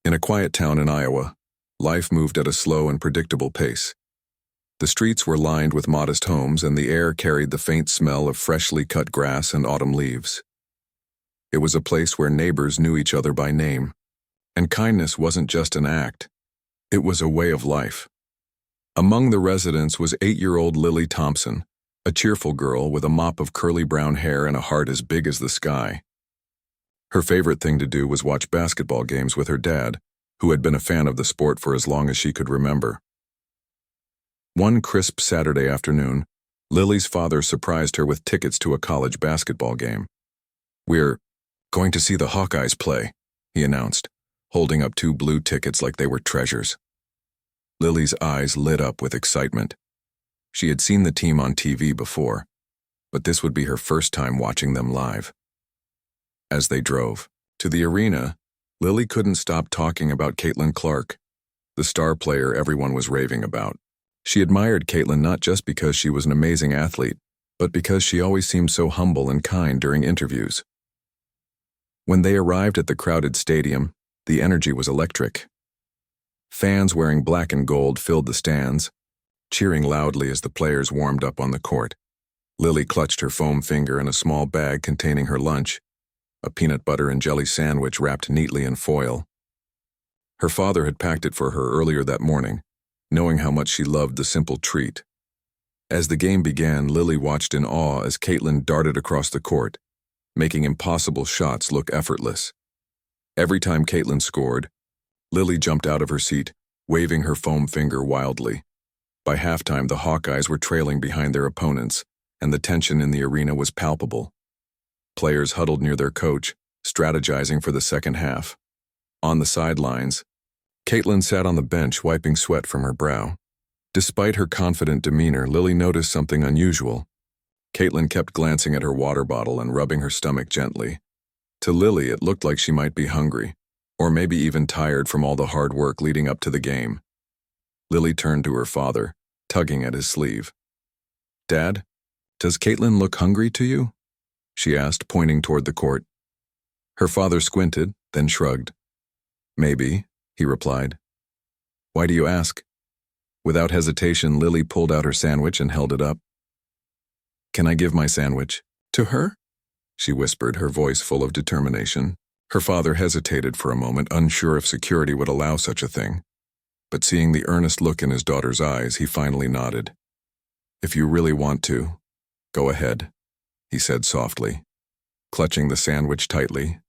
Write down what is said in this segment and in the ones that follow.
In a quiet town in Iowa, life moved at a slow and predictable pace. The streets were lined with modest homes, and the air carried the faint smell of freshly cut grass and autumn leaves. It was a place where neighbors knew each other by name, and kindness wasn't just an act, it was a way of life. Among the residents was 8-year-old Lily Thompson, a cheerful girl with a mop of curly brown hair and a heart as big as the sky. Her favorite thing to do was watch basketball games with her dad, who had been a fan of the sport for as long as she could remember. One crisp Saturday afternoon, Lily's father surprised her with tickets to a college basketball game. "We're going to see the Hawkeyes play," he announced, holding up 2 blue tickets like they were treasures. Lily's eyes lit up with excitement. She had seen the team on TV before, but this would be her first time watching them live. As they drove to the arena, Lily couldn't stop talking about Caitlin Clark, the star player everyone was raving about. She admired Caitlin not just because she was an amazing athlete, but because she always seemed so humble and kind during interviews. When they arrived at the crowded stadium, the energy was electric. Fans wearing black and gold filled the stands, cheering loudly as the players warmed up on the court. Lily clutched her foam finger in a small bag containing her lunch, a peanut butter and jelly sandwich wrapped neatly in foil. Her father had packed it for her earlier that morning, knowing how much she loved the simple treat. As the game began, Lily watched in awe as Caitlin darted across the court, making impossible shots look effortless. Every time Caitlin scored, Lily jumped out of her seat, waving her foam finger wildly. By halftime, the Hawkeyes were trailing behind their opponents, and the tension in the arena was palpable. Players huddled near their coach, strategizing for the second half. On the sidelines, Caitlin sat on the bench wiping sweat from her brow. Despite her confident demeanor, Lily noticed something unusual. Caitlin kept glancing at her water bottle and rubbing her stomach gently. To Lily, it looked like she might be hungry, or maybe even tired from all the hard work leading up to the game. Lily turned to her father, tugging at his sleeve. "Dad, does Caitlin look hungry to you?" she asked, pointing toward the court. Her father squinted, then shrugged. "Maybe," he replied. "Why do you ask?" Without hesitation, Lily pulled out her sandwich and held it up. "Can I give my sandwich to her?" she whispered, her voice full of determination. Her father hesitated for a moment, unsure if security would allow such a thing. But seeing the earnest look in his daughter's eyes, he finally nodded. "If you really want to, go ahead," he said softly. Clutching the sandwich tightly,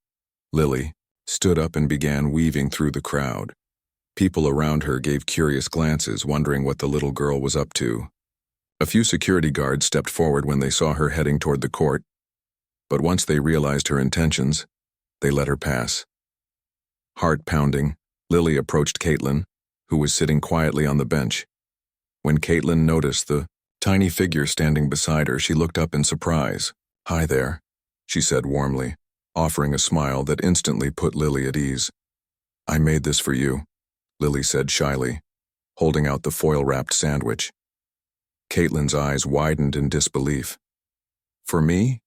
Lily stood up and began weaving through the crowd. People around her gave curious glances, wondering what the little girl was up to. A few security guards stepped forward when they saw her heading toward the court, but once they realized her intentions, they let her pass. Heart pounding, Lily approached Caitlin, who was sitting quietly on the bench. When Caitlin noticed the tiny figure standing beside her, she looked up in surprise. "Hi there," she said warmly, offering a smile that instantly put Lily at ease. "I made this for you," Lily said shyly, holding out the foil-wrapped sandwich. Caitlin's eyes widened in disbelief. "For me?"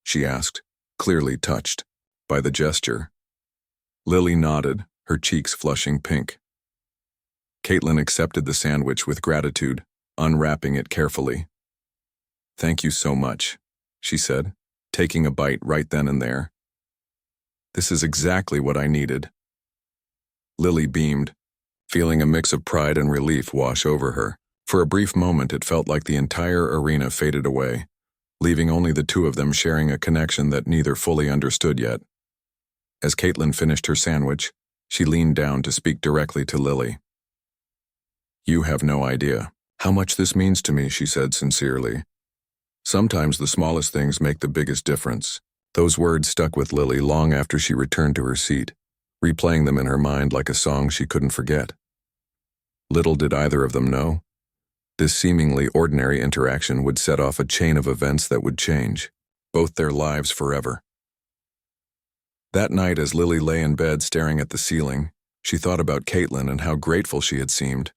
she asked, clearly touched by the gesture. Lily nodded, her cheeks flushing pink. Caitlin accepted the sandwich with gratitude, unwrapping it carefully. "Thank you so much," she said, taking a bite right then and there. "This is exactly what I needed." Lily beamed, feeling a mix of pride and relief wash over her. For a brief moment, it felt like the entire arena faded away, leaving only the two of them sharing a connection that neither fully understood yet. As Caitlin finished her sandwich, she leaned down to speak directly to Lily. "You have no idea how much this means to me," she said sincerely. "Sometimes the smallest things make the biggest difference." Those words stuck with Lily long after she returned to her seat, replaying them in her mind like a song she couldn't forget. Little did either of them know, this seemingly ordinary interaction would set off a chain of events that would change both their lives forever. That night, as Lily lay in bed staring at the ceiling, she thought about Caitlin and how grateful she had seemed.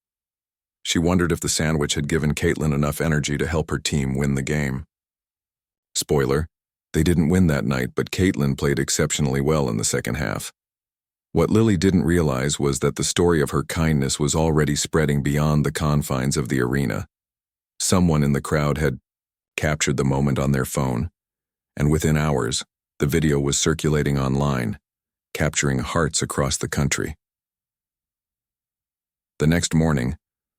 She wondered if the sandwich had given Caitlin enough energy to help her team win the game. Spoiler, they didn't win that night, but Caitlin played exceptionally well in the second half. What Lily didn't realize was that the story of her kindness was already spreading beyond the confines of the arena. Someone in the crowd had captured the moment on their phone, and within hours, the video was circulating online, capturing hearts across the country. The next morning,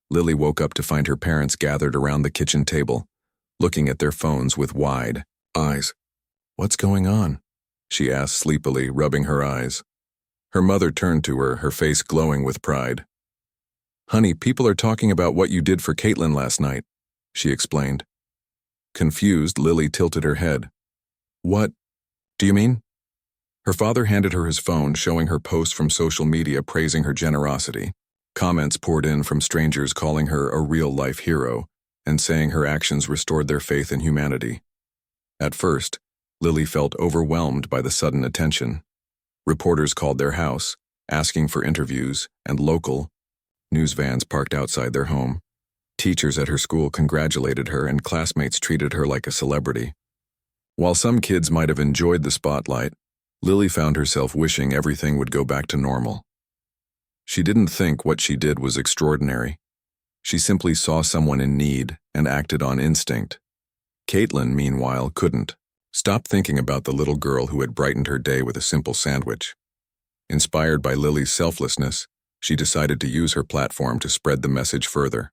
Lily woke up to find her parents gathered around the kitchen table, looking at their phones with wide eyes. "What's going on?" she asked sleepily, rubbing her eyes. Her mother turned to her, her face glowing with pride. "Honey, people are talking about what you did for Caitlin last night," she explained. Confused, Lily tilted her head. "What do you mean?" Her father handed her his phone, showing her posts from social media praising her generosity. Comments poured in from strangers calling her a real-life hero and saying her actions restored their faith in humanity. At first, Lily felt overwhelmed by the sudden attention. Reporters called their house, asking for interviews, and local news vans parked outside their home. Teachers at her school congratulated her, and classmates treated her like a celebrity. While some kids might have enjoyed the spotlight, Lily found herself wishing everything would go back to normal. She didn't think what she did was extraordinary. She simply saw someone in need and acted on instinct. Caitlin, meanwhile, couldn't stop thinking about the little girl who had brightened her day with a simple sandwich. Inspired by Lily's selflessness, she decided to use her platform to spread the message further.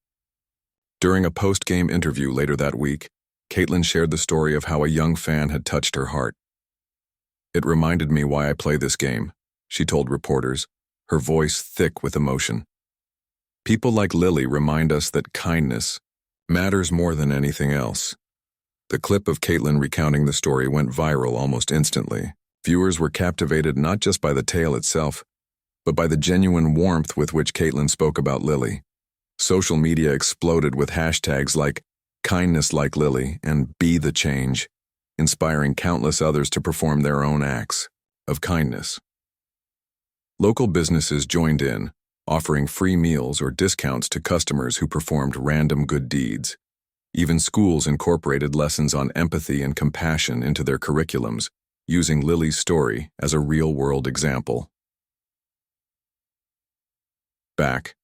During a post-game interview later that week, Caitlin shared the story of how a young fan had touched her heart. "It reminded me why I play this game," she told reporters, her voice thick with emotion. "People like Lily remind us that kindness matters more than anything else." The clip of Caitlin recounting the story went viral almost instantly. Viewers were captivated not just by the tale itself, but by the genuine warmth with which Caitlin spoke about Lily. Social media exploded with hashtags like "kindness like Lily" and "be the change," inspiring countless others to perform their own acts of kindness. Local businesses joined in, offering free meals or discounts to customers who performed random good deeds. Even schools incorporated lessons on empathy and compassion into their curriculums, using Lily's story as a real-world example. Back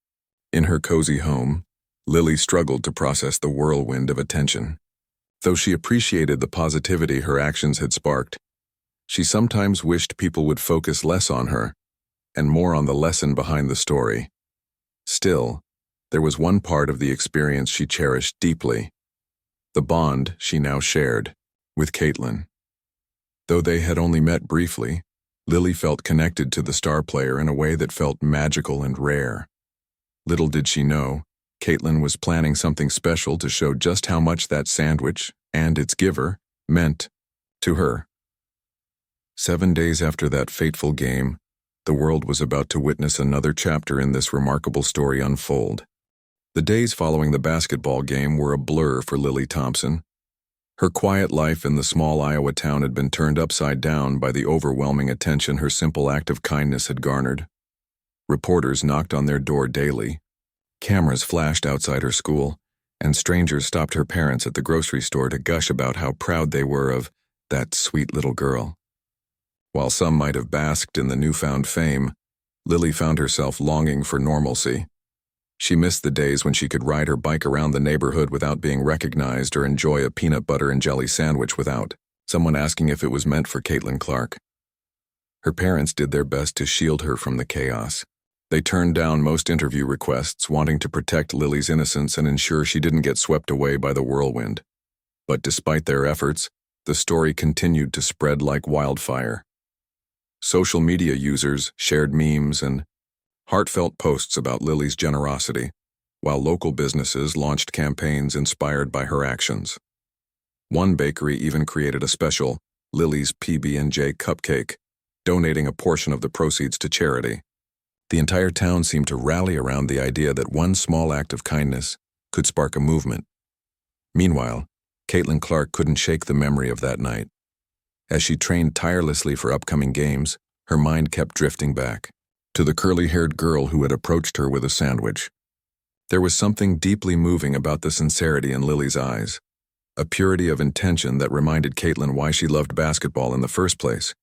in her cozy home, Lily struggled to process the whirlwind of attention. Though she appreciated the positivity her actions had sparked, she sometimes wished people would focus less on her and more on the lesson behind the story. Still, there was one part of the experience she cherished deeply: the bond she now shared with Caitlin. Though they had only met briefly, Lily felt connected to the star player in a way that felt magical and rare. Little did she know, Caitlin was planning something special to show just how much that sandwich and its giver meant to her. 7 days after that fateful game, the world was about to witness another chapter in this remarkable story unfold. The days following the basketball game were a blur for Lily Thompson. Her quiet life in the small Iowa town had been turned upside down by the overwhelming attention her simple act of kindness had garnered. Reporters knocked on their door daily. Cameras flashed outside her school, and strangers stopped her parents at the grocery store to gush about how proud they were of that sweet little girl. While some might have basked in the newfound fame, Lily found herself longing for normalcy. She missed the days when she could ride her bike around the neighborhood without being recognized or enjoy a peanut butter and jelly sandwich without someone asking if it was meant for Caitlin Clark. Her parents did their best to shield her from the chaos. They turned down most interview requests, wanting to protect Lily's innocence and ensure she didn't get swept away by the whirlwind. But despite their efforts, the story continued to spread like wildfire. Social media users shared memes and heartfelt posts about Lily's generosity, while local businesses launched campaigns inspired by her actions. One bakery even created a special Lily's PB&J cupcake, donating a portion of the proceeds to charity. The entire town seemed to rally around the idea that one small act of kindness could spark a movement. Meanwhile, Caitlin Clark couldn't shake the memory of that night. As she trained tirelessly for upcoming games, her mind kept drifting back to the curly-haired girl who had approached her with a sandwich. There was something deeply moving about the sincerity in Lily's eyes, a purity of intention that reminded Caitlin why she loved basketball in the first place.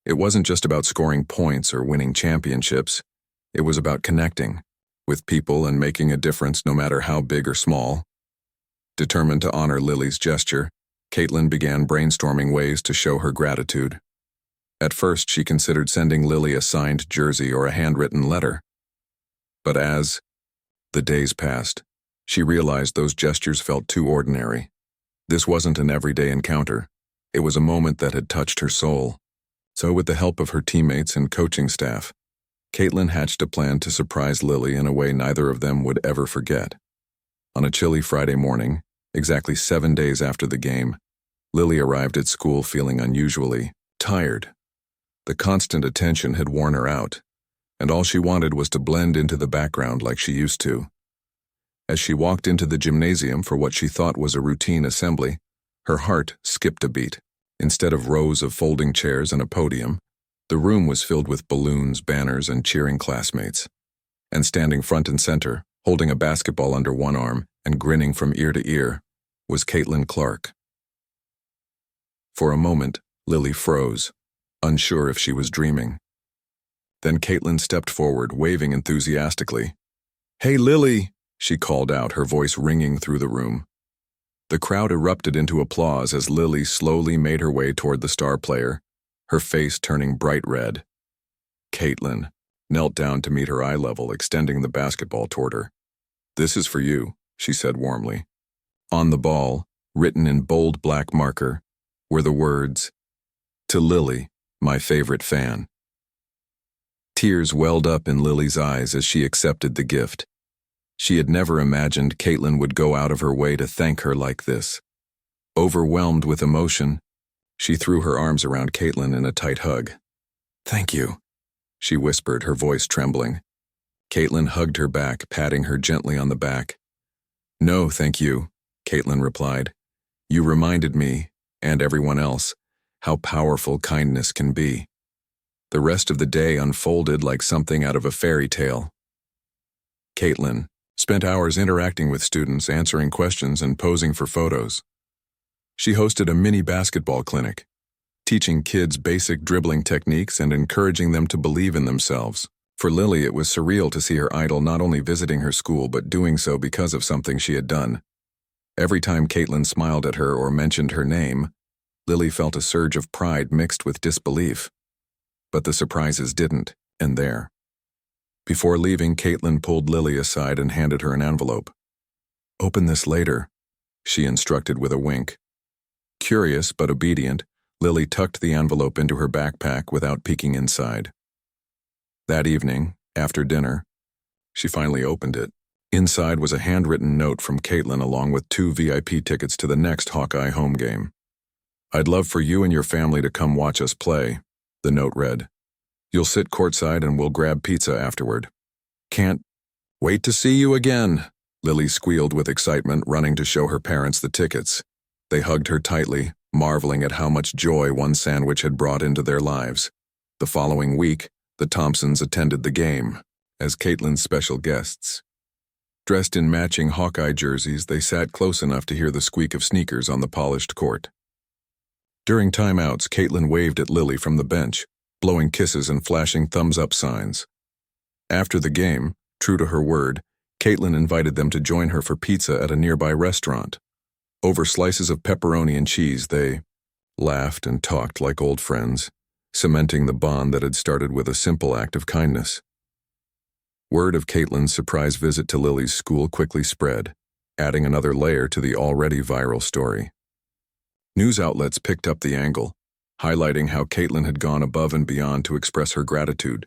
It wasn't just about scoring points or winning championships. It was about connecting with people and making a difference no matter how big or small. Determined to honor Lily's gesture, Caitlin began brainstorming ways to show her gratitude. At first, she considered sending Lily a signed jersey or a handwritten letter. But as the days passed, she realized those gestures felt too ordinary. This wasn't an everyday encounter. It was a moment that had touched her soul. So with the help of her teammates and coaching staff, Caitlin hatched a plan to surprise Lily in a way neither of them would ever forget. On a chilly Friday morning, exactly 7 days after the game, Lily arrived at school feeling unusually tired. The constant attention had worn her out, and all she wanted was to blend into the background like she used to. As she walked into the gymnasium for what she thought was a routine assembly, her heart skipped a beat. Instead of rows of folding chairs and a podium, the room was filled with balloons, banners, and cheering classmates. And standing front and center, holding a basketball under one arm and grinning from ear to ear, was Caitlin Clark. For a moment, Lily froze, unsure if she was dreaming. Then Caitlin stepped forward, waving enthusiastically. "Hey, Lily!" she called out, her voice ringing through the room. The crowd erupted into applause as Lily slowly made her way toward the star player, her face turning bright red. Caitlin knelt down to meet her eye level, extending the basketball toward her. "This is for you," she said warmly. On the ball, written in bold black marker, were the words, "To Lily, my favorite fan." Tears welled up in Lily's eyes as she accepted the gift. She had never imagined Caitlin would go out of her way to thank her like this. Overwhelmed with emotion, she threw her arms around Caitlin in a tight hug. "Thank you," she whispered, her voice trembling. Caitlin hugged her back, patting her gently on the back. "No, thank you," Caitlin replied. "You reminded me, and everyone else, how powerful kindness can be." The rest of the day unfolded like something out of a fairy tale. Caitlin spent hours interacting with students, answering questions, and posing for photos. She hosted a mini basketball clinic, teaching kids basic dribbling techniques and encouraging them to believe in themselves. For Lily, it was surreal to see her idol not only visiting her school but doing so because of something she had done. Every time Caitlin smiled at her or mentioned her name, Lily felt a surge of pride mixed with disbelief. But the surprises didn't end there. Before leaving, Caitlin pulled Lily aside and handed her an envelope. "Open this later," she instructed with a wink. Curious but obedient, Lily tucked the envelope into her backpack without peeking inside. That evening, after dinner, she finally opened it. Inside was a handwritten note from Caitlin along with 2 VIP tickets to the next Hawkeye home game. "I'd love for you and your family to come watch us play," the note read. "You'll sit courtside and we'll grab pizza afterward." "Can't wait to see you again," Lily squealed with excitement, running to show her parents the tickets. They hugged her tightly, marveling at how much joy one sandwich had brought into their lives. The following week, the Thompsons attended the game as Caitlin's special guests. Dressed in matching Hawkeye jerseys, they sat close enough to hear the squeak of sneakers on the polished court. During timeouts, Caitlin waved at Lily from the bench, blowing kisses and flashing thumbs-up signs. After the game, true to her word, Caitlin invited them to join her for pizza at a nearby restaurant. Over slices of pepperoni and cheese, they laughed and talked like old friends, cementing the bond that had started with a simple act of kindness. Word of Caitlin's surprise visit to Lily's school quickly spread, adding another layer to the already viral story. News outlets picked up the angle, highlighting how Caitlin had gone above and beyond to express her gratitude.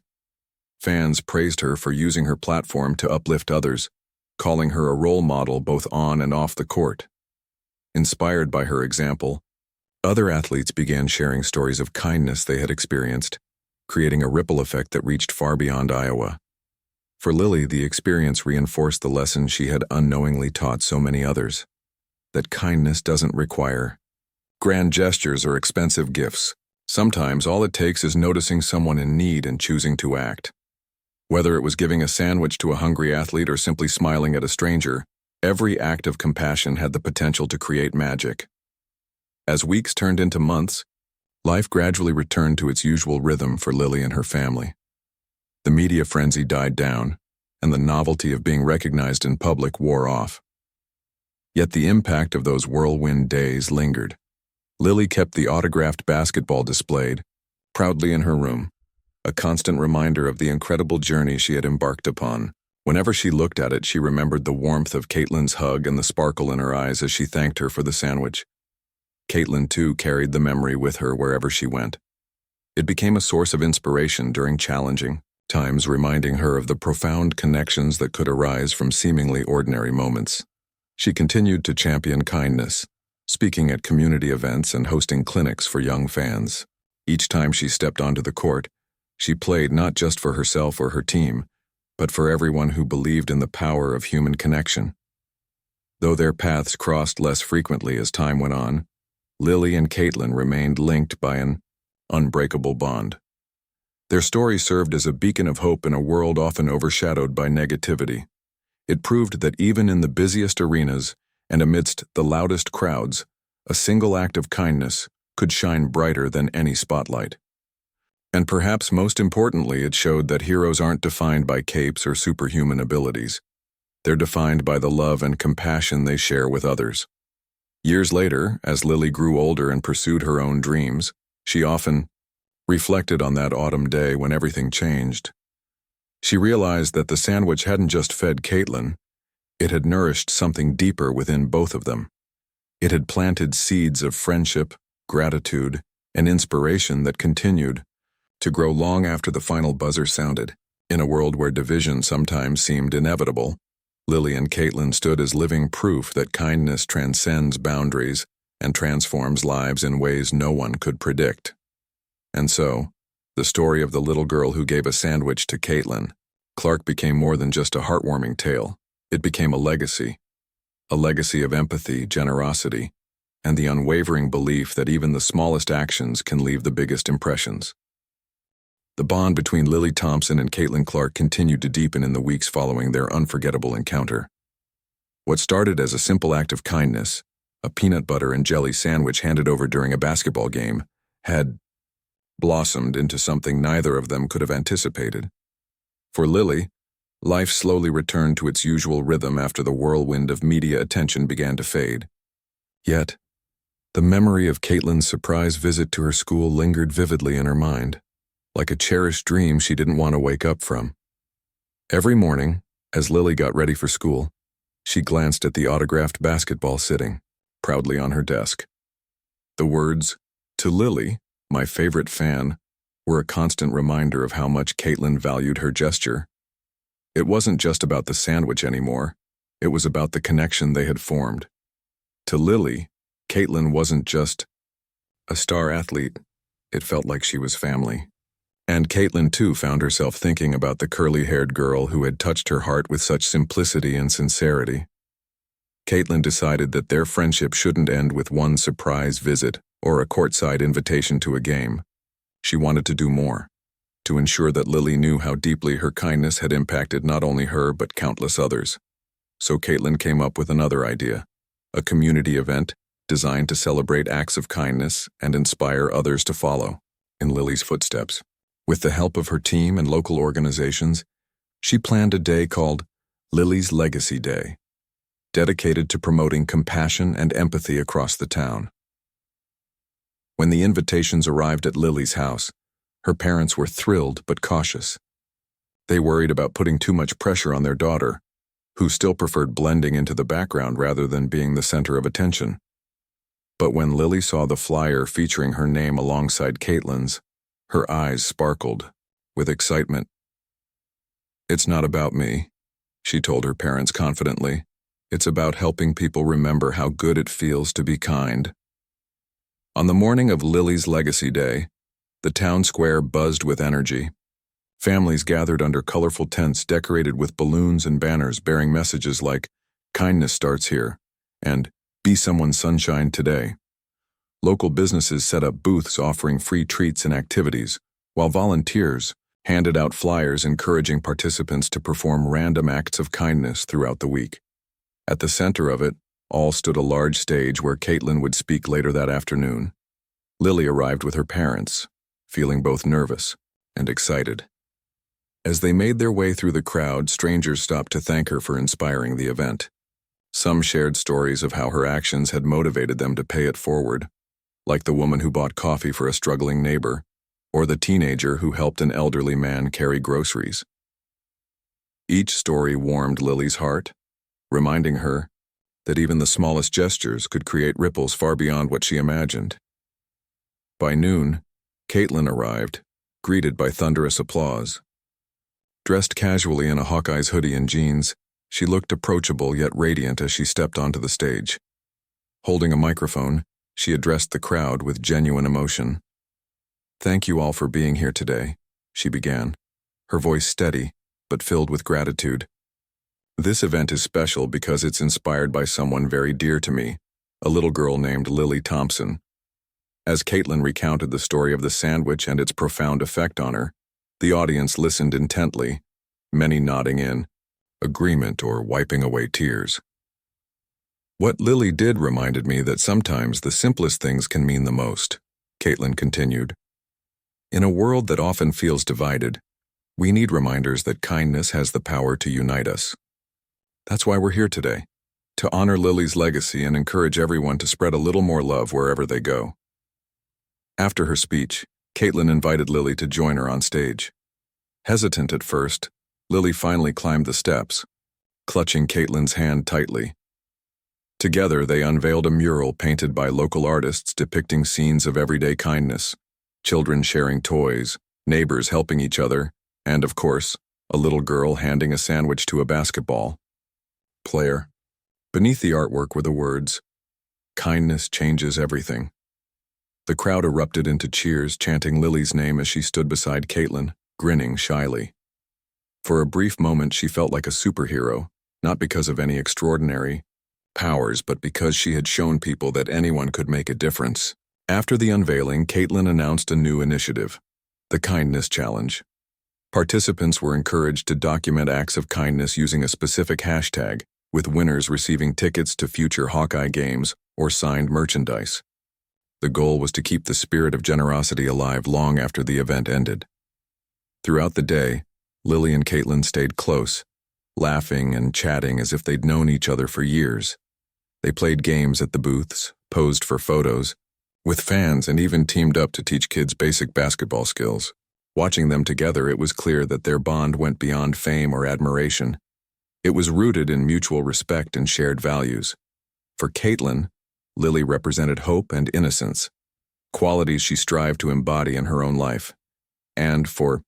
Fans praised her for using her platform to uplift others, calling her a role model both on and off the court. Inspired by her example, other athletes began sharing stories of kindness they had experienced, creating a ripple effect that reached far beyond Iowa. For Lily, the experience reinforced the lesson she had unknowingly taught so many others, that kindness doesn't require grand gestures or expensive gifts. Sometimes all it takes is noticing someone in need and choosing to act. Whether it was giving a sandwich to a hungry athlete or simply smiling at a stranger, every act of compassion had the potential to create magic. As weeks turned into months, Life gradually returned to its usual rhythm for Lily and her family. The media frenzy died down, and the novelty of being recognized in public wore off. Yet the impact of those whirlwind days lingered. Lily kept the autographed basketball displayed proudly in her room, a constant reminder of the incredible journey she had embarked upon. Whenever she looked at it, she remembered the warmth of Caitlin's hug and the sparkle in her eyes as she thanked her for the sandwich. Caitlin, too, carried the memory with her wherever she went. It became a source of inspiration during challenging times, reminding her of the profound connections that could arise from seemingly ordinary moments. She continued to champion kindness, speaking at community events and hosting clinics for young fans. Each time she stepped onto the court, she played not just for herself or her team, but for everyone who believed in the power of human connection. Though their paths crossed less frequently as time went on, Lily and Caitlin remained linked by an unbreakable bond. Their story served as a beacon of hope in a world often overshadowed by negativity. It proved that even in the busiest arenas and amidst the loudest crowds, a single act of kindness could shine brighter than any spotlight. And perhaps most importantly, it showed that heroes aren't defined by capes or superhuman abilities. They're defined by the love and compassion they share with others. Years later, as Lily grew older and pursued her own dreams, she often reflected on that autumn day when everything changed. She realized that the sandwich hadn't just fed Caitlin, it had nourished something deeper within both of them. It had planted seeds of friendship, gratitude, and inspiration that continued to grow long after the final buzzer sounded. In a world where division sometimes seemed inevitable, Lily and Caitlin stood as living proof that kindness transcends boundaries and transforms lives in ways no one could predict. And so, the story of the little girl who gave a sandwich to Caitlin Clark became more than just a heartwarming tale. It became a legacy of empathy, generosity, and the unwavering belief that even the smallest actions can leave the biggest impressions. The bond between Lily Thompson and Caitlin Clark continued to deepen in the weeks following their unforgettable encounter. What started as a simple act of kindness, a peanut butter and jelly sandwich handed over during a basketball game, had blossomed into something neither of them could have anticipated. For Lily, life slowly returned to its usual rhythm after the whirlwind of media attention began to fade. Yet, the memory of Caitlin's surprise visit to her school lingered vividly in her mind, like a cherished dream she didn't want to wake up from. Every morning, as Lily got ready for school, she glanced at the autographed basketball sitting proudly on her desk. The words, "To Lily, my favorite fan," were a constant reminder of how much Caitlin valued her gesture. It wasn't just about the sandwich anymore, it was about the connection they had formed. To Lily, Caitlin wasn't just a star athlete, it felt like she was family. And Caitlin too found herself thinking about the curly-haired girl who had touched her heart with such simplicity and sincerity. Caitlin decided that their friendship shouldn't end with one surprise visit or a courtside invitation to a game. She wanted to do more, to ensure that Lily knew how deeply her kindness had impacted not only her but countless others. So Caitlin came up with another idea, a community event designed to celebrate acts of kindness and inspire others to follow in Lily's footsteps. With the help of her team and local organizations, she planned a day called Lily's Legacy Day, dedicated to promoting compassion and empathy across the town. When the invitations arrived at Lily's house, her parents were thrilled but cautious. They worried about putting too much pressure on their daughter, who still preferred blending into the background rather than being the center of attention. But when Lily saw the flyer featuring her name alongside Caitlin's, her eyes sparkled with excitement. "It's not about me," she told her parents confidently. "It's about helping people remember how good it feels to be kind." On the morning of Lily's Legacy Day, the town square buzzed with energy. Families gathered under colorful tents decorated with balloons and banners bearing messages like, "Kindness starts here," and "Be someone's sunshine today." Local businesses set up booths offering free treats and activities, while volunteers handed out flyers encouraging participants to perform random acts of kindness throughout the week. At the center of it all stood a large stage where Caitlin would speak later that afternoon. Lily arrived with her parents, feeling both nervous and excited. As they made their way through the crowd, strangers stopped to thank her for inspiring the event. Some shared stories of how her actions had motivated them to pay it forward, like the woman who bought coffee for a struggling neighbor, or the teenager who helped an elderly man carry groceries. Each story warmed Lily's heart, reminding her that even the smallest gestures could create ripples far beyond what she imagined. By noon, Caitlin arrived, greeted by thunderous applause. Dressed casually in a Hawkeye's hoodie and jeans, she looked approachable yet radiant as she stepped onto the stage. Holding a microphone, she addressed the crowd with genuine emotion. "Thank you all for being here today," she began, her voice steady but filled with gratitude. "This event is special because it's inspired by someone very dear to me, a little girl named Lily Thompson." As Caitlin recounted the story of the sandwich and its profound effect on her, the audience listened intently, many nodding in agreement or wiping away tears. "What Lily did reminded me that sometimes the simplest things can mean the most," Caitlin continued. "In a world that often feels divided, we need reminders that kindness has the power to unite us. That's why we're here today, to honor Lily's legacy and encourage everyone to spread a little more love wherever they go." After her speech, Caitlin invited Lily to join her on stage. Hesitant at first, Lily finally climbed the steps, clutching Caitlin's hand tightly. Together, they unveiled a mural painted by local artists depicting scenes of everyday kindness, children sharing toys, neighbors helping each other, and, of course, a little girl handing a sandwich to a basketball player. Beneath the artwork were the words, "Kindness changes everything." The crowd erupted into cheers, chanting Lily's name as she stood beside Caitlin, grinning shyly. For a brief moment, she felt like a superhero, not because of any extraordinary powers, but because she had shown people that anyone could make a difference. After the unveiling, Caitlin announced a new initiative, the Kindness Challenge. Participants were encouraged to document acts of kindness using a specific hashtag, with winners receiving tickets to future Hawkeye games or signed merchandise. The goal was to keep the spirit of generosity alive long after the event ended. Throughout the day, Lily and Caitlin stayed close, laughing and chatting as if they'd known each other for years. They played games at the booths, posed for photos with fans, and even teamed up to teach kids basic basketball skills. Watching them together, it was clear that their bond went beyond fame or admiration. It was rooted in mutual respect and shared values. For Caitlin, Lily represented hope and innocence, qualities she strived to embody in her own life. And for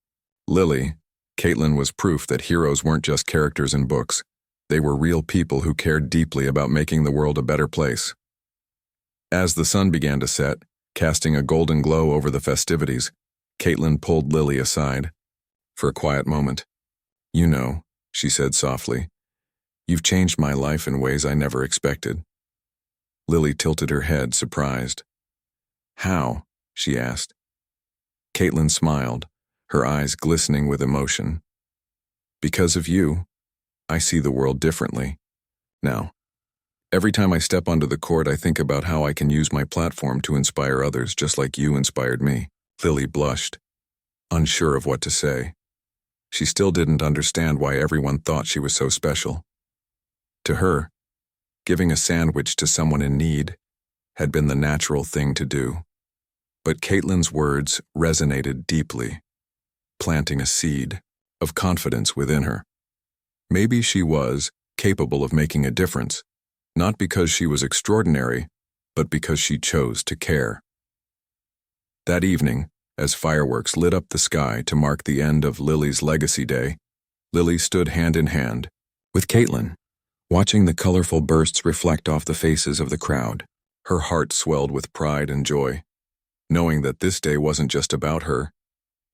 Lily, Caitlin was proof that heroes weren't just characters in books. They were real people who cared deeply about making the world a better place. As the sun began to set, casting a golden glow over the festivities, Caitlin pulled Lily aside. For a quiet moment. "You know," she said softly, "you've changed my life in ways I never expected." Lily tilted her head, surprised. "How?" she asked. Caitlin smiled, her eyes glistening with emotion. "Because of you, I see the world differently. Now, every time I step onto the court, I think about how I can use my platform to inspire others just like you inspired me." Lily blushed, unsure of what to say. She still didn't understand why everyone thought she was so special. To her, giving a sandwich to someone in need had been the natural thing to do. But Caitlin's words resonated deeply, planting a seed of confidence within her. Maybe she was capable of making a difference, not because she was extraordinary, but because she chose to care. That evening, as fireworks lit up the sky to mark the end of Lily's Legacy Day, Lily stood hand in hand with Caitlin, watching the colorful bursts reflect off the faces of the crowd. Her heart swelled with pride and joy, knowing that this day wasn't just about her.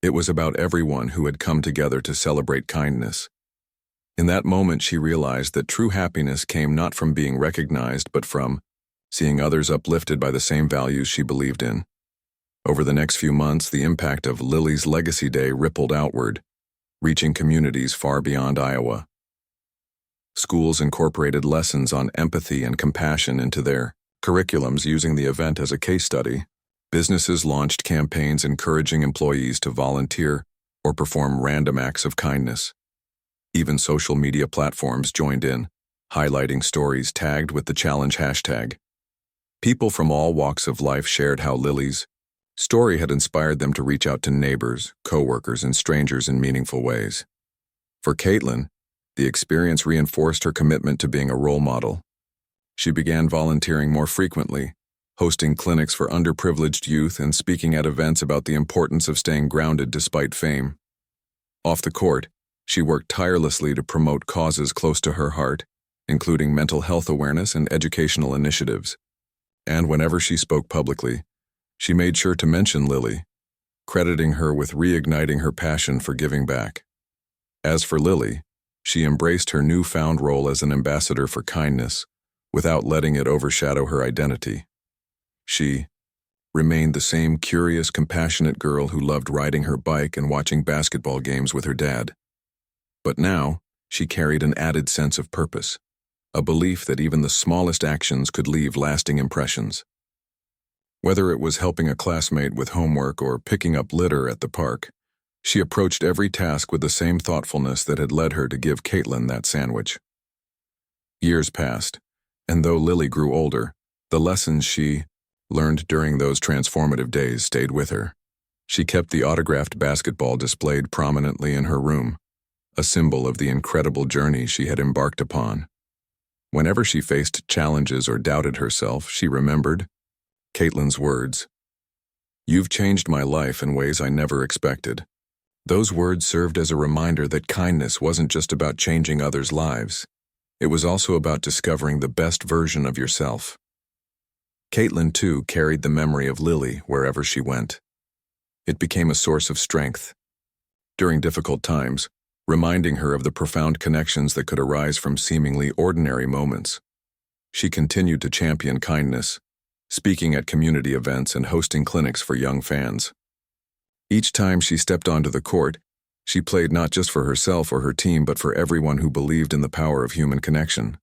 It was about everyone who had come together to celebrate kindness. In that moment, she realized that true happiness came not from being recognized, but from seeing others uplifted by the same values she believed in. Over the next few months, the impact of Lily's Legacy Day rippled outward, reaching communities far beyond Iowa. Schools incorporated lessons on empathy and compassion into their curriculums, using the event as a case study. Businesses launched campaigns encouraging employees to volunteer or perform random acts of kindness. Even social media platforms joined in, highlighting stories tagged with the challenge hashtag. People from all walks of life shared how Lily's story had inspired them to reach out to neighbors, coworkers, and strangers in meaningful ways. For Caitlin, the experience reinforced her commitment to being a role model. She began volunteering more frequently, hosting clinics for underprivileged youth and speaking at events about the importance of staying grounded despite fame. Off the court, she worked tirelessly to promote causes close to her heart, including mental health awareness and educational initiatives. And whenever she spoke publicly, she made sure to mention Lily, crediting her with reigniting her passion for giving back. As for Lily, she embraced her newfound role as an ambassador for kindness, without letting it overshadow her identity. She remained the same curious, compassionate girl who loved riding her bike and watching basketball games with her dad. But now, she carried an added sense of purpose, a belief that even the smallest actions could leave lasting impressions. Whether it was helping a classmate with homework or picking up litter at the park, she approached every task with the same thoughtfulness that had led her to give Caitlin that sandwich. Years passed, and though Lily grew older, the lessons she learned during those transformative days stayed with her. She kept the autographed basketball displayed prominently in her room, a symbol of the incredible journey she had embarked upon. Whenever she faced challenges or doubted herself, she remembered Caitlin's words, "You've changed my life in ways I never expected." Those words served as a reminder that kindness wasn't just about changing others' lives. It was also about discovering the best version of yourself. Caitlin, too, carried the memory of Lily wherever she went. It became a source of strength. During difficult times, reminding her of the profound connections that could arise from seemingly ordinary moments. She continued to champion kindness, speaking at community events and hosting clinics for young fans. Each time she stepped onto the court, she played not just for herself or her team but for everyone who believed in the power of human connection.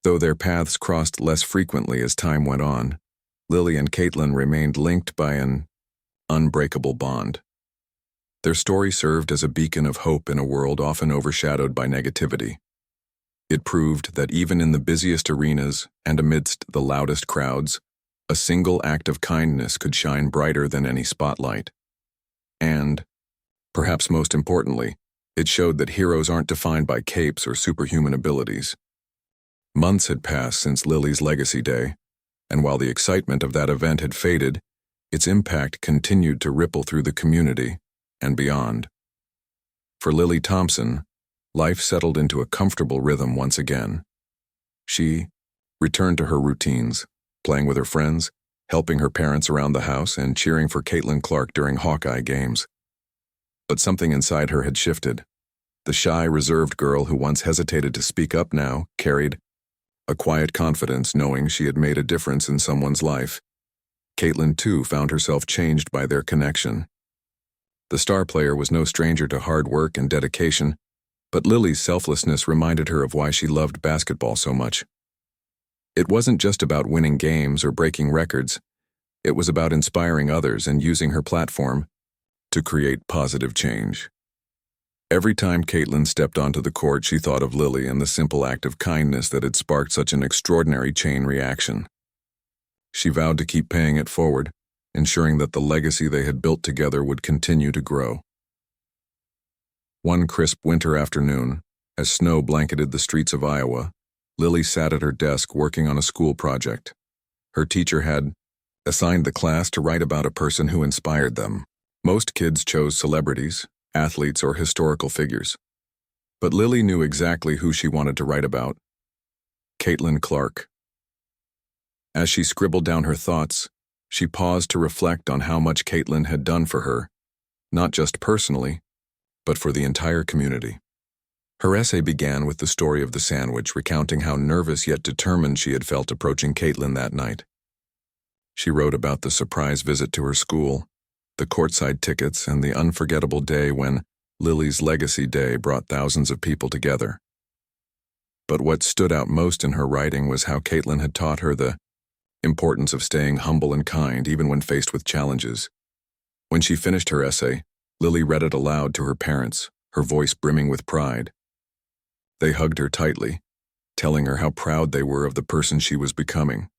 Though their paths crossed less frequently as time went on, Lily and Caitlin remained linked by an unbreakable bond. Their story served as a beacon of hope in a world often overshadowed by negativity. It proved that even in the busiest arenas and amidst the loudest crowds, a single act of kindness could shine brighter than any spotlight. And, perhaps most importantly, it showed that heroes aren't defined by capes or superhuman abilities. Months had passed since Lily's Legacy Day, and while the excitement of that event had faded, its impact continued to ripple through the community and beyond. For Lily Thompson, life settled into a comfortable rhythm once again. She returned to her routines, playing with her friends, helping her parents around the house, and cheering for Caitlin Clark during Hawkeye games. But something inside her had shifted. The shy, reserved girl who once hesitated to speak up now carried a quiet confidence, knowing she had made a difference in someone's life. Caitlin, too, found herself changed by their connection. The star player was no stranger to hard work and dedication, but Lily's selflessness reminded her of why she loved basketball so much. It wasn't just about winning games or breaking records. It was about inspiring others and using her platform to create positive change. Every time Caitlin stepped onto the court, she thought of Lily and the simple act of kindness that had sparked such an extraordinary chain reaction. She vowed to keep paying it forward, ensuring that the legacy they had built together would continue to grow. One crisp winter afternoon, as snow blanketed the streets of Iowa, Lily sat at her desk working on a school project. Her teacher had assigned the class to write about a person who inspired them. Most kids chose celebrities, athletes, or historical figures. But Lily knew exactly who she wanted to write about: Caitlin Clark. As she scribbled down her thoughts, she paused to reflect on how much Caitlin had done for her, not just personally, but for the entire community. Her essay began with the story of the sandwich, recounting how nervous yet determined she had felt approaching Caitlin that night. She wrote about the surprise visit to her school, the courtside tickets, and the unforgettable day when Lily's Legacy Day brought thousands of people together. But what stood out most in her writing was how Caitlin had taught her the importance of staying humble and kind even when faced with challenges. When she finished her essay, Lily read it aloud to her parents, her voice brimming with pride. They hugged her tightly, telling her how proud they were of the person she was becoming.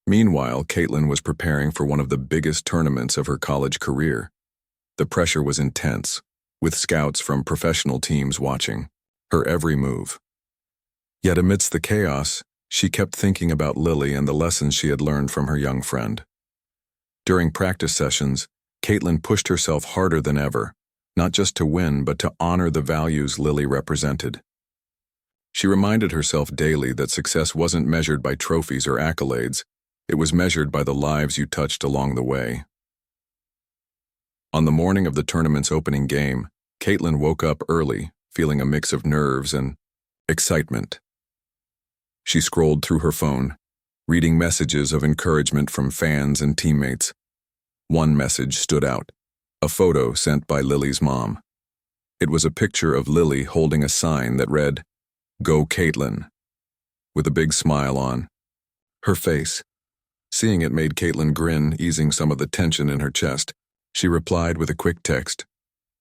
Meanwhile, Caitlin was preparing for one of the biggest tournaments of her college career. The pressure was intense, with scouts from professional teams watching her every move. Yet amidst the chaos, she kept thinking about Lily and the lessons she had learned from her young friend. During practice sessions, Caitlin pushed herself harder than ever, not just to win but to honor the values Lily represented. She reminded herself daily that success wasn't measured by trophies or accolades, it was measured by the lives you touched along the way. On the morning of the tournament's opening game, Caitlin woke up early, feeling a mix of nerves and excitement. She scrolled through her phone, reading messages of encouragement from fans and teammates. One message stood out, a photo sent by Lily's mom. It was a picture of Lily holding a sign that read, "Go Caitlin," with a big smile on her face. Seeing it made Caitlin grin, easing some of the tension in her chest. She replied with a quick text,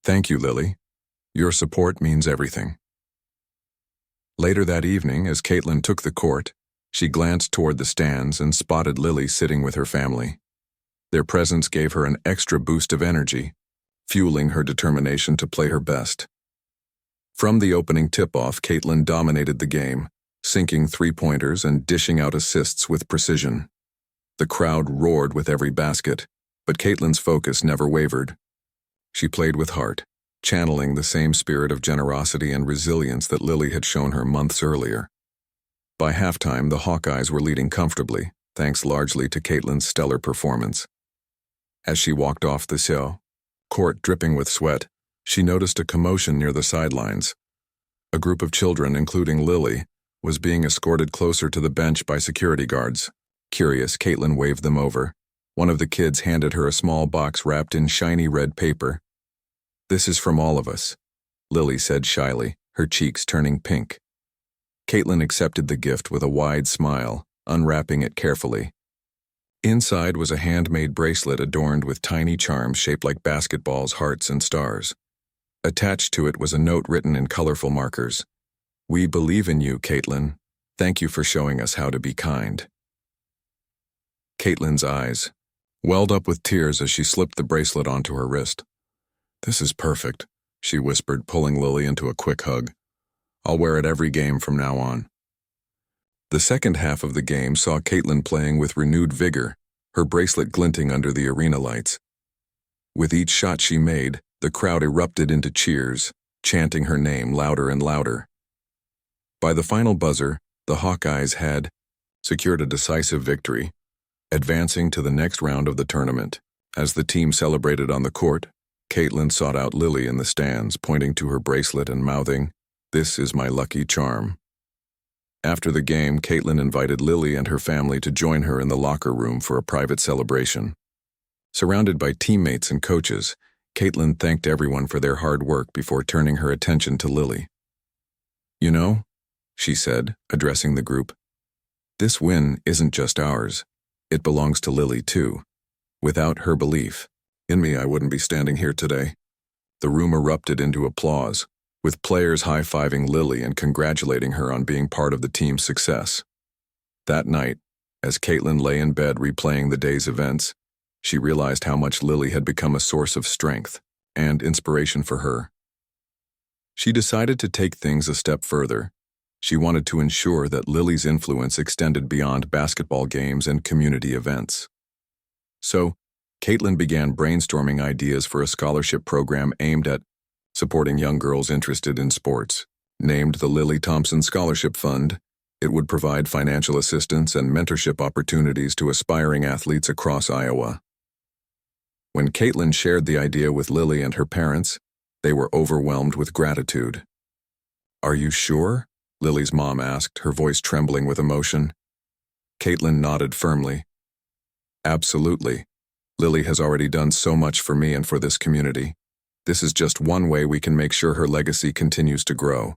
"Thank you, Lily. Your support means everything." Later that evening, as Caitlin took the court, she glanced toward the stands and spotted Lily sitting with her family. Their presence gave her an extra boost of energy, fueling her determination to play her best. From the opening tip-off, Caitlin dominated the game, sinking three-pointers and dishing out assists with precision. The crowd roared with every basket, but Caitlin's focus never wavered. She played with heart, channeling the same spirit of generosity and resilience that Lily had shown her months earlier. By halftime, the Hawkeyes were leading comfortably, thanks largely to Caitlin's stellar performance. As she walked off the court dripping with sweat, she noticed a commotion near the sidelines. A group of children, including Lily, was being escorted closer to the bench by security guards. Curious, Caitlin waved them over. One of the kids handed her a small box wrapped in shiny red paper. "This is from all of us," Lily said shyly, her cheeks turning pink. Caitlin accepted the gift with a wide smile, unwrapping it carefully. Inside was a handmade bracelet adorned with tiny charms shaped like basketballs, hearts, and stars. Attached to it was a note written in colorful markers. "We believe in you, Caitlin. Thank you for showing us how to be kind." Caitlin's eyes welled up with tears as she slipped the bracelet onto her wrist. "This is perfect," she whispered, pulling Lily into a quick hug. "I'll wear it every game from now on." The second half of the game saw Caitlin playing with renewed vigor, her bracelet glinting under the arena lights. With each shot she made, the crowd erupted into cheers, chanting her name louder and louder. By the final buzzer, the Hawkeyes had secured a decisive victory, advancing to the next round of the tournament. As the team celebrated on the court, Caitlin sought out Lily in the stands, pointing to her bracelet and mouthing, "This is my lucky charm." After the game, Caitlin invited Lily and her family to join her in the locker room for a private celebration. Surrounded by teammates and coaches, Caitlin thanked everyone for their hard work before turning her attention to Lily. "You know," she said, addressing the group, "this win isn't just ours. It belongs to Lily too. Without her belief in me, I wouldn't be standing here today." The room erupted into applause, with players high-fiving Lily and congratulating her on being part of the team's success. That night, as Caitlin lay in bed replaying the day's events, she realized how much Lily had become a source of strength and inspiration for her. She decided to take things a step further. She wanted to ensure that Lily's influence extended beyond basketball games and community events. So, Caitlin began brainstorming ideas for a scholarship program aimed at supporting young girls interested in sports. Named the Lily Thompson Scholarship Fund, it would provide financial assistance and mentorship opportunities to aspiring athletes across Iowa. When Caitlin shared the idea with Lily and her parents, they were overwhelmed with gratitude. "Are you sure?" Lily's mom asked, her voice trembling with emotion. Caitlin nodded firmly. "Absolutely. Lily has already done so much for me and for this community. This is just one way we can make sure her legacy continues to grow."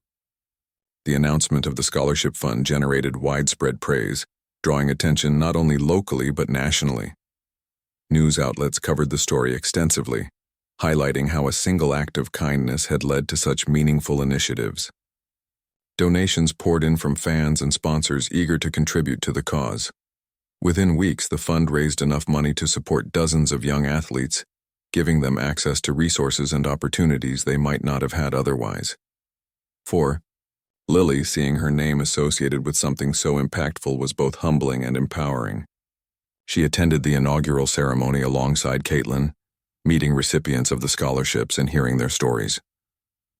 The announcement of the scholarship fund generated widespread praise, drawing attention not only locally but nationally. News outlets covered the story extensively, highlighting how a single act of kindness had led to such meaningful initiatives. Donations poured in from fans and sponsors eager to contribute to the cause. Within weeks, the fund raised enough money to support dozens of young athletes, giving them access to resources and opportunities they might not have had otherwise. For Lily, seeing her name associated with something so impactful was both humbling and empowering. She attended the inaugural ceremony alongside Caitlin, meeting recipients of the scholarships and hearing their stories.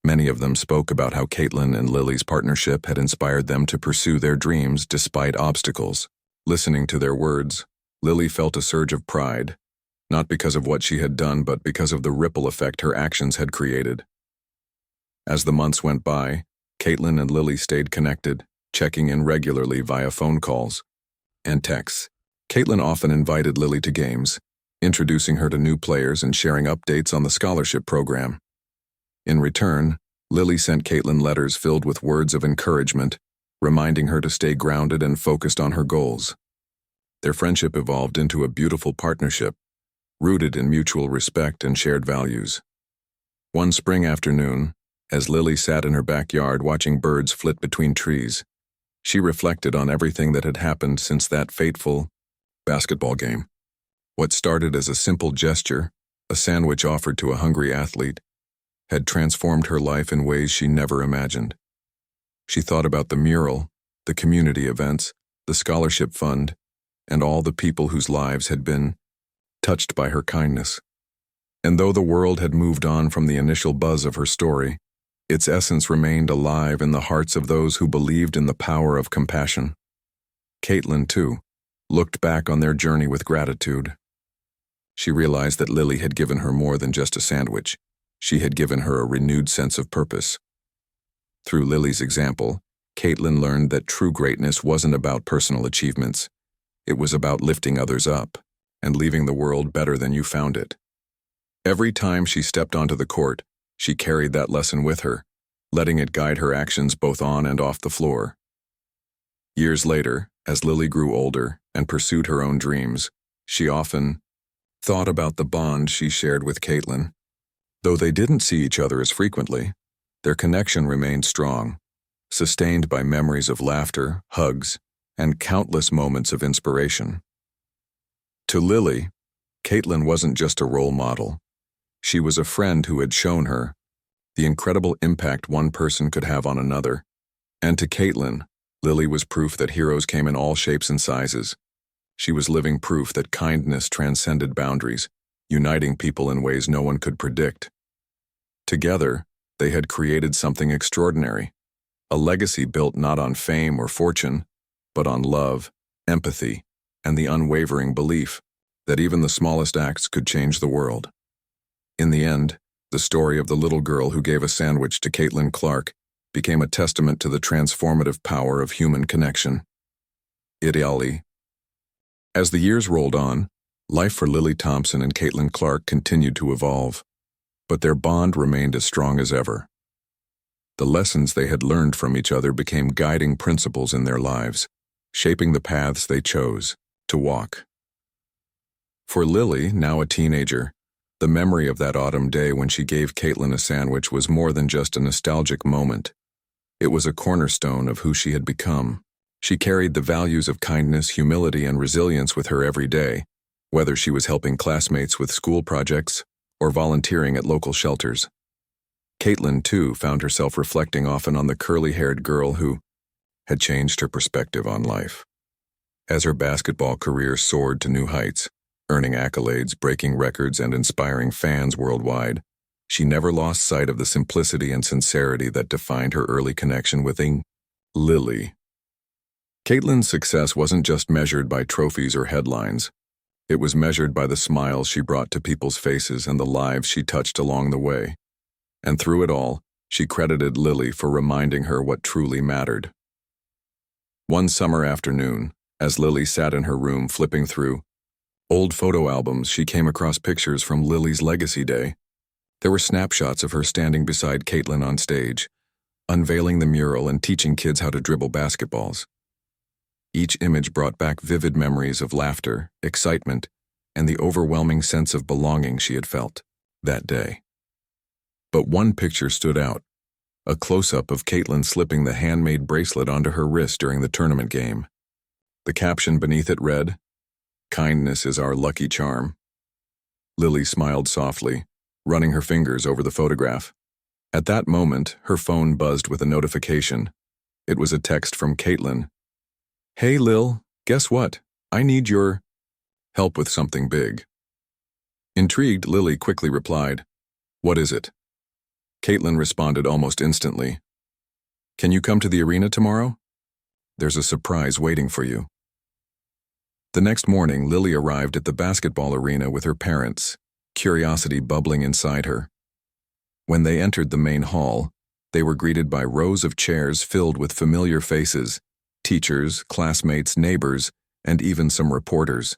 Many of them spoke about how Caitlin and Lily's partnership had inspired them to pursue their dreams despite obstacles. Listening to their words, Lily felt a surge of pride, not because of what she had done but because of the ripple effect her actions had created. As the months went by, Caitlin and Lily stayed connected, checking in regularly via phone calls and texts. Caitlin often invited Lily to games, introducing her to new players and sharing updates on the scholarship program. In return, Lily sent Caitlin letters filled with words of encouragement, reminding her to stay grounded and focused on her goals. Their friendship evolved into a beautiful partnership, rooted in mutual respect and shared values. One spring afternoon, as Lily sat in her backyard watching birds flit between trees, she reflected on everything that had happened since that fateful basketball game. What started as a simple gesture, a sandwich offered to a hungry athlete, had transformed her life in ways she never imagined. She thought about the mural, the community events, the scholarship fund, and all the people whose lives had been touched by her kindness. And though the world had moved on from the initial buzz of her story, its essence remained alive in the hearts of those who believed in the power of compassion. Caitlin, too, looked back on their journey with gratitude. She realized that Lily had given her more than just a sandwich. She had given her a renewed sense of purpose. Through Lily's example, Caitlin learned that true greatness wasn't about personal achievements. It was about lifting others up and leaving the world better than you found it. Every time she stepped onto the court, she carried that lesson with her, letting it guide her actions both on and off the floor. Years later, as Lily grew older and pursued her own dreams, she often thought about the bond she shared with Caitlin. Though they didn't see each other as frequently, their connection remained strong, sustained by memories of laughter, hugs, and countless moments of inspiration. To Lily, Caitlin wasn't just a role model. She was a friend who had shown her the incredible impact one person could have on another. And to Caitlin, Lily was proof that heroes came in all shapes and sizes. She was living proof that kindness transcended boundaries, uniting people in ways no one could predict. Together, they had created something extraordinary, a legacy built not on fame or fortune, but on love, empathy, and the unwavering belief that even the smallest acts could change the world. In the end, the story of the little girl who gave a sandwich to Caitlin Clark became a testament to the transformative power of human connection. Ideally. As the years rolled on, life for Lily Thompson and Caitlin Clark continued to evolve, but their bond remained as strong as ever. The lessons they had learned from each other became guiding principles in their lives, shaping the paths they chose to walk. For Lily, now a teenager, the memory of that autumn day when she gave Caitlin a sandwich was more than just a nostalgic moment. It was a cornerstone of who she had become. She carried the values of kindness, humility, and resilience with her every day, whether she was helping classmates with school projects or volunteering at local shelters. Caitlin, too, found herself reflecting often on the curly-haired girl who had changed her perspective on life. As her basketball career soared to new heights, earning accolades, breaking records, and inspiring fans worldwide, she never lost sight of the simplicity and sincerity that defined her early connection with Lily. Caitlin's success wasn't just measured by trophies or headlines. It was measured by the smiles she brought to people's faces and the lives she touched along the way. And through it all, she credited Lily for reminding her what truly mattered. One summer afternoon, as Lily sat in her room flipping through old photo albums, she came across pictures from Lily's Legacy Day. There were snapshots of her standing beside Caitlin on stage, unveiling the mural and teaching kids how to dribble basketballs. Each image brought back vivid memories of laughter, excitement, and the overwhelming sense of belonging she had felt that day. But one picture stood out, a close-up of Caitlin slipping the handmade bracelet onto her wrist during the tournament game. The caption beneath it read, "Kindness is our lucky charm." Lily smiled softly, running her fingers over the photograph. At that moment, her phone buzzed with a notification. It was a text from Caitlin. "Hey Lil, guess what? I need your help with something big." Intrigued, Lily quickly replied, "What is it?" Caitlin responded almost instantly. "Can you come to the arena tomorrow? There's a surprise waiting for you." The next morning, Lily arrived at the basketball arena with her parents, curiosity bubbling inside her. When they entered the main hall, they were greeted by rows of chairs filled with familiar faces, teachers, classmates, neighbors, and even some reporters.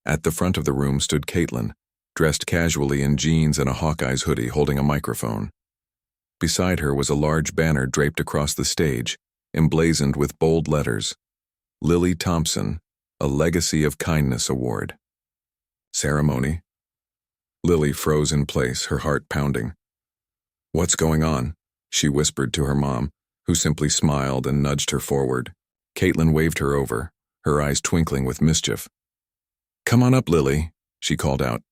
At the front of the room stood Caitlin, dressed casually in jeans and a Hawkeyes hoodie, holding a microphone. Beside her was a large banner draped across the stage, emblazoned with bold letters, "Lily Thompson, a Legacy of Kindness Award." Ceremony? Lily froze in place, her heart pounding. "What's going on?" she whispered to her mom, who simply smiled and nudged her forward. Caitlin waved her over, her eyes twinkling with mischief. "Come on up, Lily," she called out.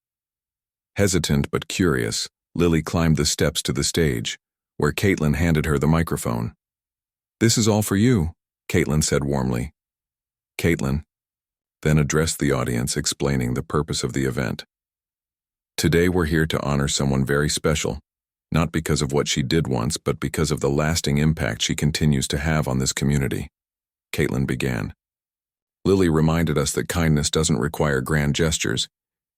Hesitant but curious, Lily climbed the steps to the stage, where Caitlin handed her the microphone. "This is all for you," Caitlin said warmly. Caitlin then addressed the audience, explaining the purpose of the event. "Today we're here to honor someone very special, not because of what she did once, but because of the lasting impact she continues to have on this community," Caitlin began. "Lily reminded us that kindness doesn't require grand gestures.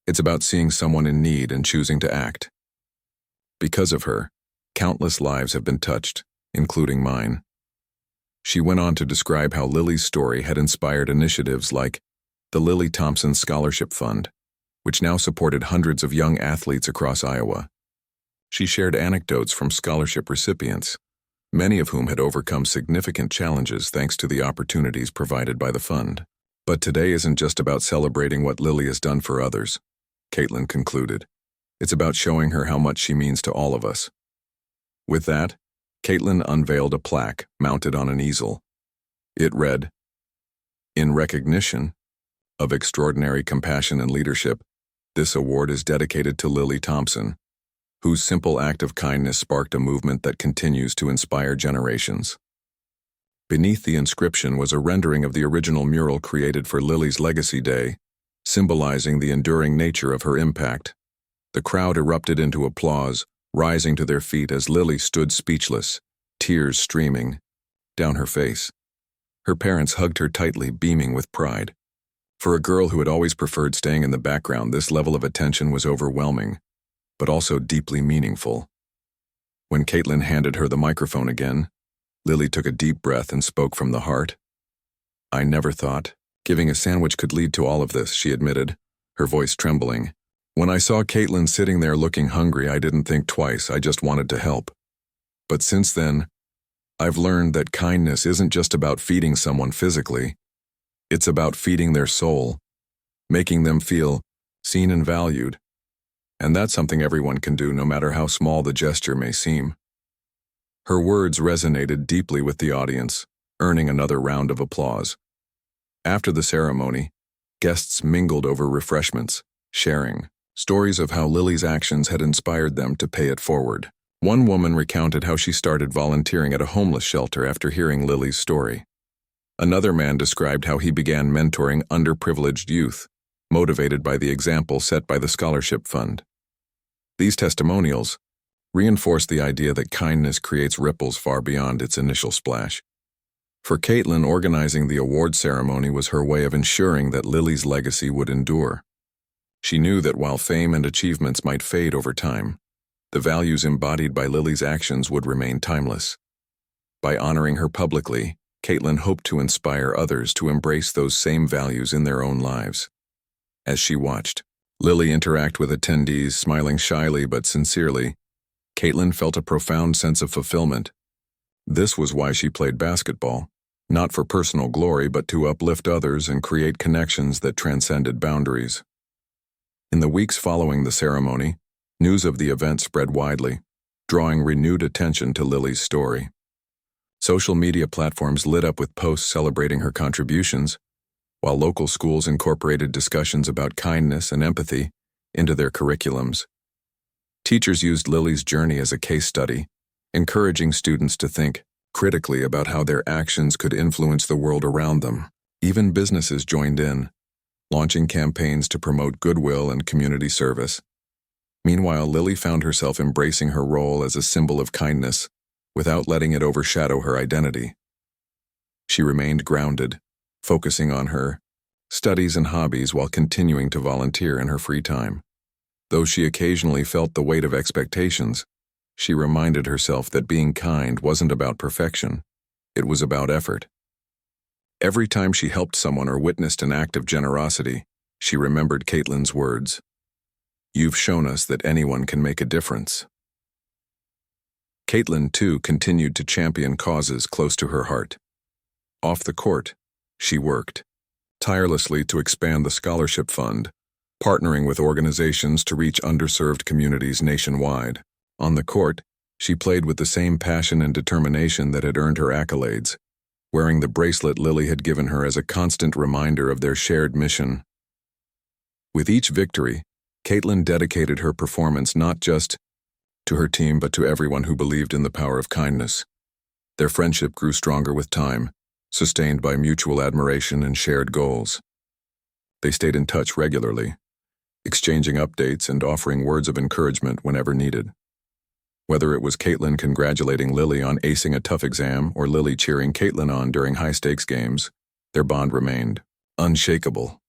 It's about seeing someone in need and choosing to act. Because of her, countless lives have been touched, including mine." She went on to describe how Lily's story had inspired initiatives like the Lily Thompson Scholarship Fund, which now supported hundreds of young athletes across Iowa. She shared anecdotes from scholarship recipients, many of whom had overcome significant challenges thanks to the opportunities provided by the fund. "But today isn't just about celebrating what Lily has done for others," Caitlin concluded. "It's about showing her how much she means to all of us." With that, Caitlin unveiled a plaque mounted on an easel. It read, "In recognition of extraordinary compassion and leadership, this award is dedicated to Lily Thompson, whose simple act of kindness sparked a movement that continues to inspire generations." Beneath the inscription was a rendering of the original mural created for Lily's Legacy Day, symbolizing the enduring nature of her impact. The crowd erupted into applause, rising to their feet as Lily stood speechless, tears streaming down her face. Her parents hugged her tightly, beaming with pride. For a girl who had always preferred staying in the background, this level of attention was overwhelming, but also deeply meaningful. When Caitlin handed her the microphone again, Lily took a deep breath and spoke from the heart. "I never thought giving a sandwich could lead to all of this," she admitted, her voice trembling. "When I saw Caitlin sitting there looking hungry, I didn't think twice, I just wanted to help. But since then, I've learned that kindness isn't just about feeding someone physically. It's about feeding their soul, making them feel seen and valued. And that's something everyone can do, no matter how small the gesture may seem." Her words resonated deeply with the audience, earning another round of applause. After the ceremony, guests mingled over refreshments, sharing stories of how Lily's actions had inspired them to pay it forward. One woman recounted how she started volunteering at a homeless shelter after hearing Lily's story. Another man described how he began mentoring underprivileged youth, motivated by the example set by the scholarship fund. These testimonials reinforced the idea that kindness creates ripples far beyond its initial splash. For Caitlin, organizing the award ceremony was her way of ensuring that Lily's legacy would endure. She knew that while fame and achievements might fade over time, the values embodied by Lily's actions would remain timeless. By honoring her publicly, Caitlin hoped to inspire others to embrace those same values in their own lives. As she watched Lily interact with attendees, smiling shyly but sincerely, Caitlin felt a profound sense of fulfillment. This was why she played basketball, not for personal glory but to uplift others and create connections that transcended boundaries. In the weeks following the ceremony, news of the event spread widely, drawing renewed attention to Lily's story. Social media platforms lit up with posts celebrating her contributions, while local schools incorporated discussions about kindness and empathy into their curriculums. Teachers used Lily's journey as a case study, encouraging students to think critically about how their actions could influence the world around them. Even businesses joined in, launching campaigns to promote goodwill and community service. Meanwhile, Lily found herself embracing her role as a symbol of kindness without letting it overshadow her identity. She remained grounded, focusing on her studies and hobbies while continuing to volunteer in her free time. Though she occasionally felt the weight of expectations, she reminded herself that being kind wasn't about perfection, it was about effort. Every time she helped someone or witnessed an act of generosity, she remembered Caitlin's words, "You've shown us that anyone can make a difference." Caitlin, too, continued to champion causes close to her heart. Off the court, she worked tirelessly to expand the scholarship fund, partnering with organizations to reach underserved communities nationwide. On the court, she played with the same passion and determination that had earned her accolades, wearing the bracelet Lily had given her as a constant reminder of their shared mission. With each victory, Caitlin dedicated her performance not just to her team but to everyone who believed in the power of kindness. Their friendship grew stronger with time, sustained by mutual admiration and shared goals. They stayed in touch regularly, exchanging updates and offering words of encouragement whenever needed. Whether it was Caitlin congratulating Lily on acing a tough exam or Lily cheering Caitlin on during high-stakes games, their bond remained unshakable.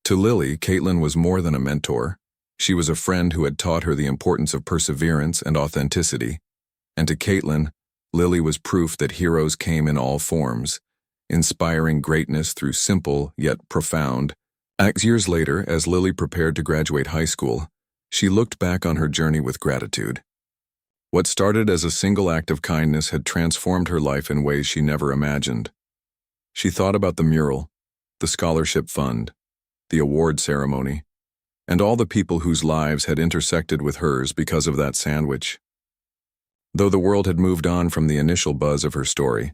To Lily, Caitlin was more than a mentor. She was a friend who had taught her the importance of perseverance and authenticity. And to Caitlin, Lily was proof that heroes came in all forms, inspiring greatness through simple yet profound acts. Years later, as Lily prepared to graduate high school, she looked back on her journey with gratitude. What started as a single act of kindness had transformed her life in ways she never imagined. She thought about the mural, the scholarship fund, the award ceremony, and all the people whose lives had intersected with hers because of that sandwich. Though the world had moved on from the initial buzz of her story,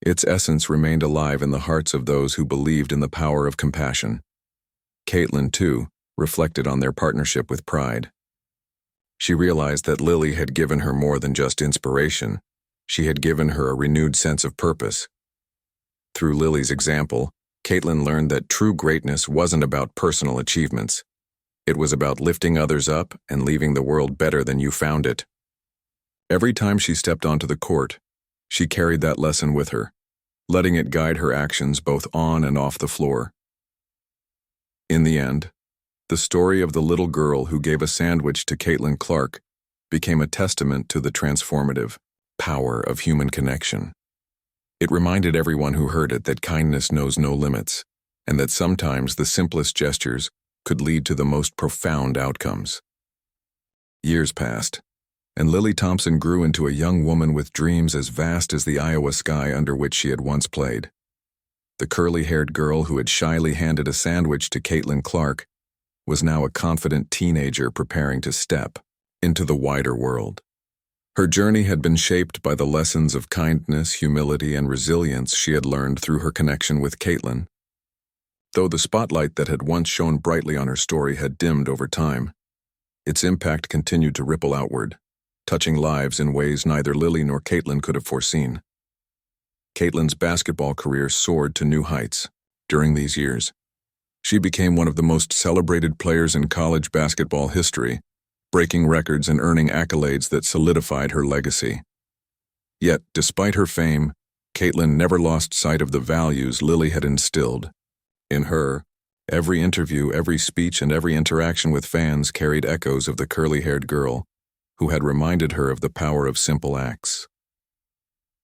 its essence remained alive in the hearts of those who believed in the power of compassion. Caitlin, too, reflected on their partnership with pride. She realized that Lily had given her more than just inspiration. She had given her a renewed sense of purpose. Through Lily's example, Caitlin learned that true greatness wasn't about personal achievements. It was about lifting others up and leaving the world better than you found it. Every time she stepped onto the court, she carried that lesson with her, letting it guide her actions both on and off the floor. In the end, the story of the little girl who gave a sandwich to Caitlin Clark became a testament to the transformative power of human connection. It reminded everyone who heard it that kindness knows no limits, and that sometimes the simplest gestures could lead to the most profound outcomes. Years passed, and Lily Thompson grew into a young woman with dreams as vast as the Iowa sky under which she had once played. The curly-haired girl who had shyly handed a sandwich to Caitlin Clark was now a confident teenager preparing to step into the wider world. Her journey had been shaped by the lessons of kindness, humility, and resilience she had learned through her connection with Caitlin. Though the spotlight that had once shone brightly on her story had dimmed over time, its impact continued to ripple outward, touching lives in ways neither Lily nor Caitlin could have foreseen. Caitlin's basketball career soared to new heights. During these years, she became one of the most celebrated players in college basketball history, breaking records and earning accolades that solidified her legacy. Yet, despite her fame, Caitlin never lost sight of the values Lily had instilled. In her, every interview, every speech, and every interaction with fans carried echoes of the curly-haired girl who had reminded her of the power of simple acts.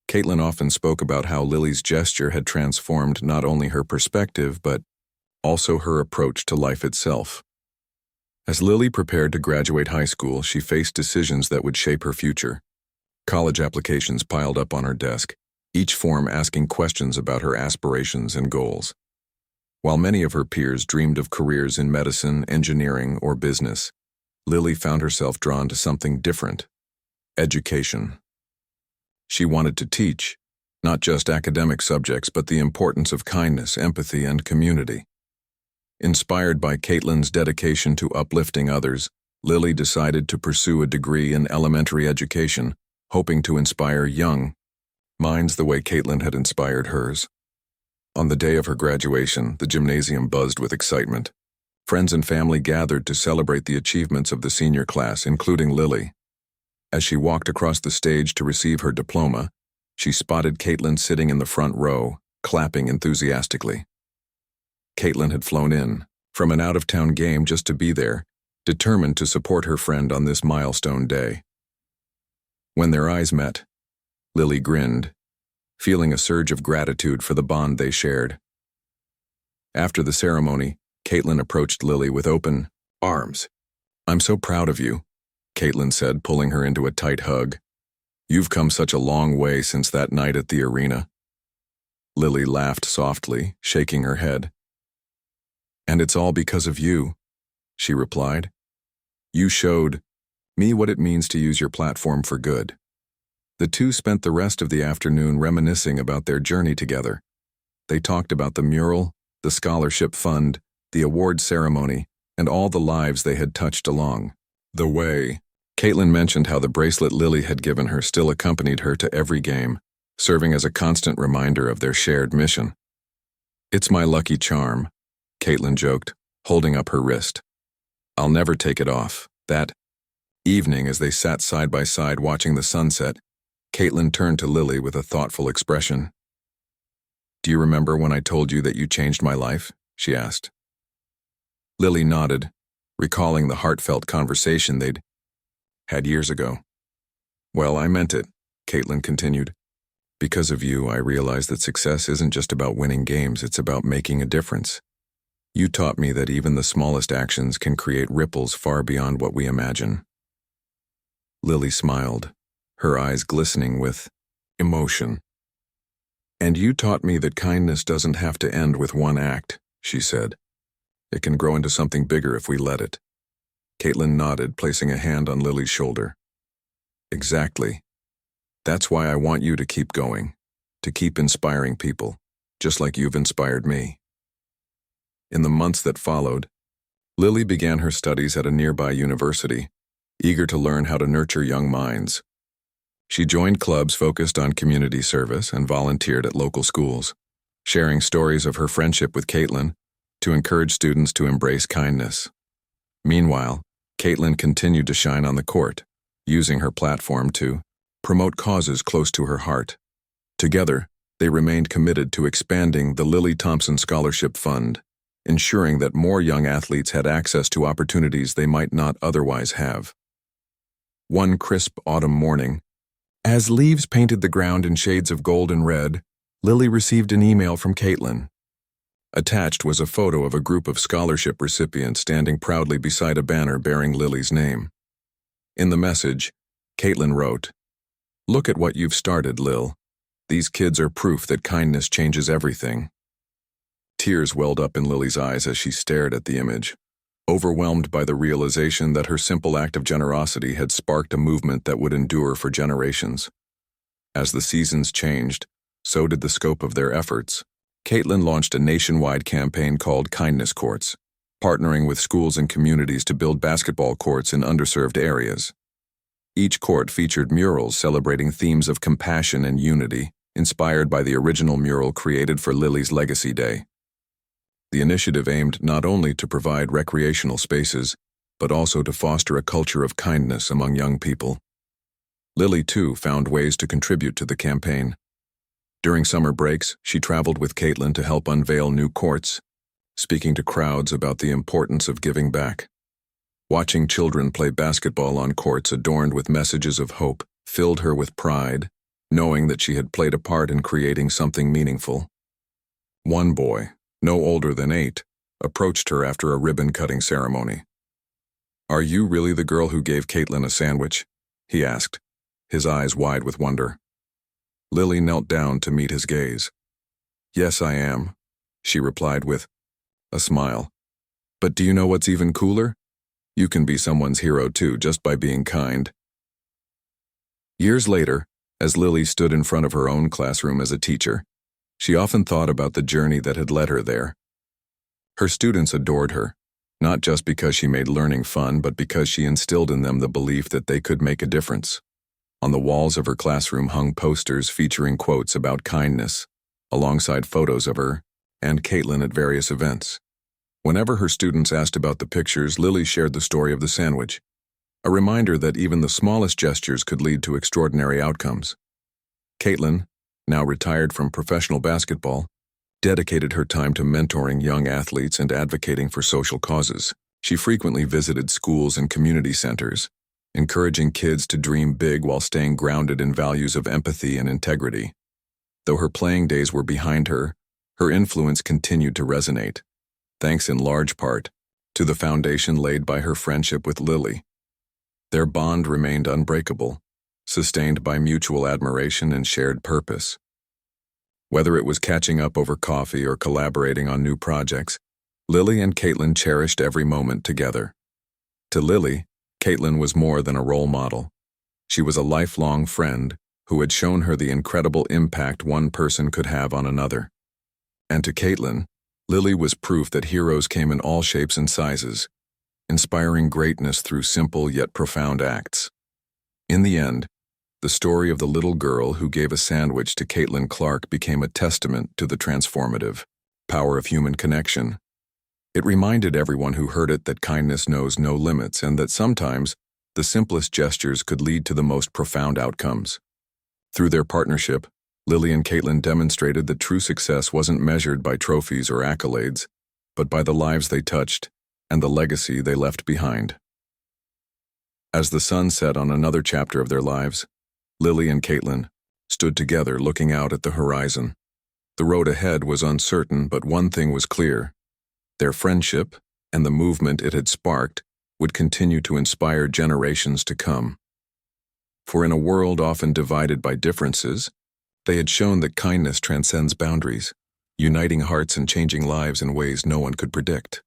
Caitlin often spoke about how Lily's gesture had transformed not only her perspective but also her approach to life itself. As Lily prepared to graduate high school, she faced decisions that would shape her future. College applications piled up on her desk, each form asking questions about her aspirations and goals. While many of her peers dreamed of careers in medicine, engineering, or business, Lily found herself drawn to something different: education. She wanted to teach, not just academic subjects, but the importance of kindness, empathy, and community. Inspired by Caitlin's dedication to uplifting others, Lily decided to pursue a degree in elementary education, hoping to inspire young minds the way Caitlin had inspired hers. On the day of her graduation, the gymnasium buzzed with excitement. Friends and family gathered to celebrate the achievements of the senior class, including Lily. As she walked across the stage to receive her diploma, she spotted Caitlin sitting in the front row, clapping enthusiastically. Caitlin had flown in from an out-of-town game just to be there, determined to support her friend on this milestone day. When their eyes met, Lily grinned, feeling a surge of gratitude for the bond they shared. After the ceremony, Caitlin approached Lily with open arms. "I'm so proud of you," Caitlin said, pulling her into a tight hug. "You've come such a long way since that night at the arena." Lily laughed softly, shaking her head. "And it's all because of you," she replied. "You showed me what it means to use your platform for good." The two spent the rest of the afternoon reminiscing about their journey together. They talked about the mural, the scholarship fund, the award ceremony, and all the lives they had touched along the way. Caitlin mentioned how the bracelet Lily had given her still accompanied her to every game, serving as a constant reminder of their shared mission. "It's my lucky charm," Caitlin joked, holding up her wrist. "I'll never take it off." That evening, as they sat side by side watching the sunset, Caitlin turned to Lily with a thoughtful expression. "Do you remember when I told you that you changed my life?" she asked. Lily nodded, recalling the heartfelt conversation they'd had years ago. "Well, I meant it," Caitlin continued. "Because of you, I realized that success isn't just about winning games, it's about making a difference. You taught me that even the smallest actions can create ripples far beyond what we imagine." Lily smiled, her eyes glistening with emotion. "And you taught me that kindness doesn't have to end with one act," she said. "It can grow into something bigger if we let it." Caitlin nodded, placing a hand on Lily's shoulder. "Exactly. That's why I want you to keep going, to keep inspiring people, just like you've inspired me." In the months that followed, Lily began her studies at a nearby university, eager to learn how to nurture young minds. She joined clubs focused on community service and volunteered at local schools, sharing stories of her friendship with Caitlin to encourage students to embrace kindness. Meanwhile, Caitlin continued to shine on the court, using her platform to promote causes close to her heart. Together, they remained committed to expanding the Lily Thompson Scholarship Fund, ensuring that more young athletes had access to opportunities they might not otherwise have. One crisp autumn morning, as leaves painted the ground in shades of gold and red, Lily received an email from Caitlin. Attached was a photo of a group of scholarship recipients standing proudly beside a banner bearing Lily's name. In the message, Caitlin wrote, "Look at what you've started, Lil. These kids are proof that kindness changes everything." Tears welled up in Lily's eyes as she stared at the image, overwhelmed by the realization that her simple act of generosity had sparked a movement that would endure for generations. As the seasons changed, so did the scope of their efforts. Caitlin launched a nationwide campaign called Kindness Courts, partnering with schools and communities to build basketball courts in underserved areas. Each court featured murals celebrating themes of compassion and unity, inspired by the original mural created for Lily's Legacy Day. The initiative aimed not only to provide recreational spaces, but also to foster a culture of kindness among young people. Lily, too, found ways to contribute to the campaign. During summer breaks, she traveled with Caitlin to help unveil new courts, speaking to crowds about the importance of giving back. Watching children play basketball on courts adorned with messages of hope filled her with pride, knowing that she had played a part in creating something meaningful. One boy, no older than 8, approached her after a ribbon-cutting ceremony. "Are you really the girl who gave Caitlin a sandwich?" he asked, his eyes wide with wonder. Lily knelt down to meet his gaze. "Yes, I am," she replied with a smile. "But do you know what's even cooler? You can be someone's hero too, just by being kind." Years later, as Lily stood in front of her own classroom as a teacher, she often thought about the journey that had led her there. Her students adored her, not just because she made learning fun, but because she instilled in them the belief that they could make a difference. On the walls of her classroom hung posters featuring quotes about kindness, alongside photos of her and Caitlin at various events. Whenever her students asked about the pictures, Lily shared the story of the sandwich, a reminder that even the smallest gestures could lead to extraordinary outcomes. Caitlin, now retired from professional basketball, dedicated her time to mentoring young athletes and advocating for social causes. She frequently visited schools and community centers, encouraging kids to dream big while staying grounded in values of empathy and integrity. Though her playing days were behind her, her influence continued to resonate, thanks in large part to the foundation laid by her friendship with Lily. Their bond remained unbreakable, sustained by mutual admiration and shared purpose. Whether it was catching up over coffee or collaborating on new projects, Lily and Caitlin cherished every moment together. To Lily, Caitlin was more than a role model. She was a lifelong friend who had shown her the incredible impact one person could have on another. And to Caitlin, Lily was proof that heroes came in all shapes and sizes, inspiring greatness through simple yet profound acts. In the end, the story of the little girl who gave a sandwich to Caitlin Clark became a testament to the transformative power of human connection. It reminded everyone who heard it that kindness knows no limits and that sometimes the simplest gestures could lead to the most profound outcomes. Through their partnership, Lily and Caitlin demonstrated that true success wasn't measured by trophies or accolades, but by the lives they touched and the legacy they left behind. As the sun set on another chapter of their lives, Lily and Caitlin stood together looking out at the horizon. The road ahead was uncertain, but one thing was clear. Their friendship and the movement it had sparked would continue to inspire generations to come. For in a world often divided by differences, they had shown that kindness transcends boundaries, uniting hearts and changing lives in ways no one could predict.